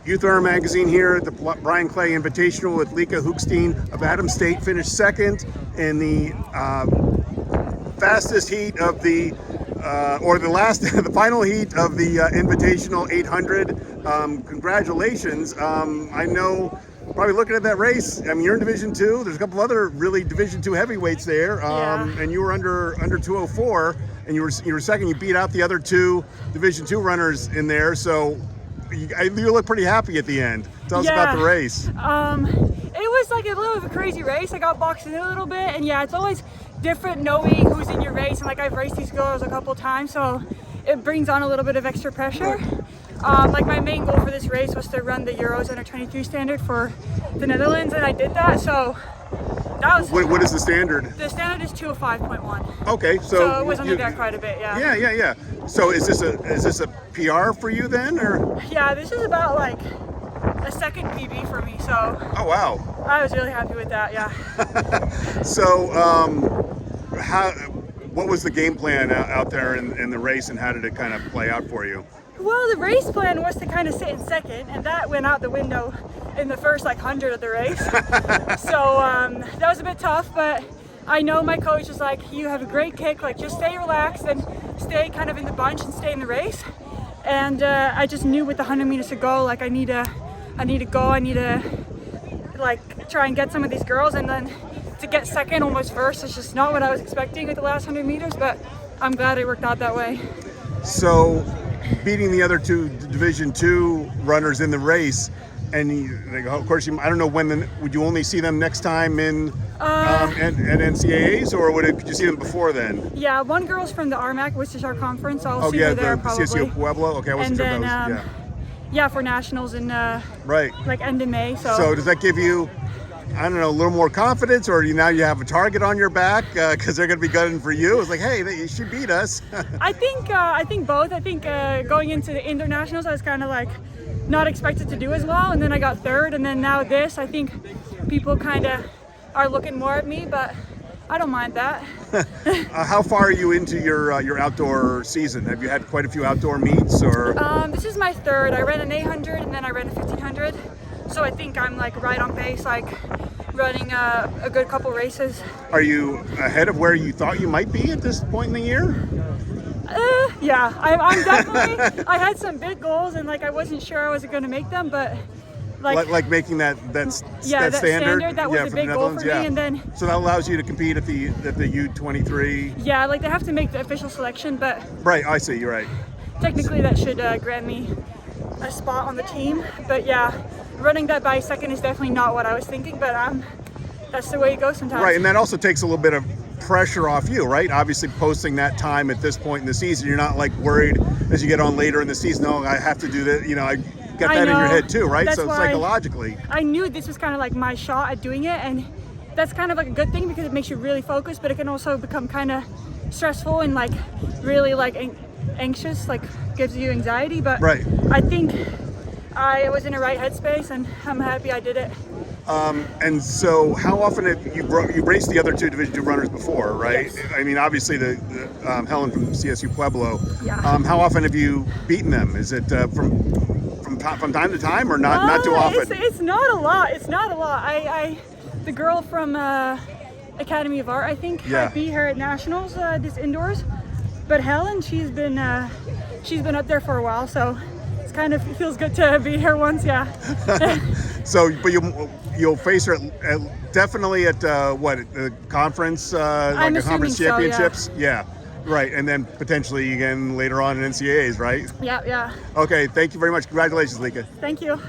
Youth Runner Magazine here at the Bryan Clay Invitational with Lieke Hoogsteen of Adams State. Finished second in the fastest heat of the, the final heat of the Invitational 800. Congratulations. I know, probably looking at that race, I mean, you're in Division II. There's a couple other really Division II heavyweights there. And you were under 204, and you were second. You beat out the other two Division II runners in there. So you look pretty happy at the end. Tell us about the race. It was like a little bit of a crazy race. I got boxed in a little bit, and yeah, it's always different knowing who's in your race. And like I've raced these girls a couple times, so it brings on a little bit of extra pressure. Like my main goal for this race was to run the Euros under 23 standard for the Netherlands, and I did that. So that was. What is the standard? The standard is 205.1. Okay, so it was under there quite a bit. Yeah. So is this a PR for you then, or? Yeah, this is about like a second PB for me. So. Oh wow. I was really happy with that. Yeah. So what was the game plan out there in the race, and how did it kind of play out for you? Well, the race plan was to kind of sit in second, and that went out the window in the first like 100 of the race. So that was a bit tough, but I know my coach was like, you have a great kick, like just stay relaxed and stay kind of in the bunch and stay in the race. And I just knew with the 100 meters to go, like I need to like try and get some of these girls, and then to get second, almost first, is just not what I was expecting with the last 100 meters, but I'm glad it worked out that way. So beating the other two Division II runners in the race, and of course, I don't know would you only see them next time in at NCAAs, or could you see them before then? Yeah, one girl's from the RMAC, which is our conference. So I'll see her there probably. CSU Pueblo. Okay, I wasn't sure those. Yeah, for nationals in like end of May. So does that give you, I don't know, a little more confidence, or now you have a target on your back because they're going to be gunning for you? It's like, hey, she beat us. I think both. I think going into the internationals, I was kind of like not expected to do as well, and then I got third, and then now this, I think people kind of are looking more at me, but I don't mind that. How far are you into your outdoor season? Have you had quite a few outdoor meets, or? This is my third. I ran an 800 and then I ran a 1500. So I think I'm like right on pace, like running a good couple races. Are you ahead of where you thought you might be at this point in the year? Yeah, I'm definitely. I had some big goals, and like I wasn't sure I was going to make them, but like making that standard. That was a big goal for me, and then so that allows you to compete at the U23. Yeah, like they have to make the official selection, but right. I see. You're right. Technically, that should grant me a spot on the team, but yeah. Running that by second is definitely not what I was thinking, but that's the way it goes sometimes. Right, and that also takes a little bit of pressure off you, right? Obviously, posting that time at this point in the season, you're not like worried as you get on later in the season, oh, I have to do this, I get that in your head too, right? So psychologically. I knew this was kind of like my shot at doing it, and that's kind of like a good thing because it makes you really focused, but it can also become kind of stressful and like really like anxious, like gives you anxiety, but right. I think I was in the right headspace, and I'm happy I did it. And so, how often you've raced the other two Division II runners before, right? Yes. I mean, obviously the Helen from CSU Pueblo. Yeah. How often have you beaten them? Is it from time to time, or not too often? It's not a lot. It's not a lot. The girl from Academy of Art, I think, I beat her at nationals this indoors. But Helen, she's been up there for a while, so. Kind of feels good to be here once, yeah. So, but you'll face her definitely at the conference, like the conference championships. So, yeah, right, and then potentially again later on in NCAAs, right? Yeah. Okay, thank you very much. Congratulations, Lieke. Thank you.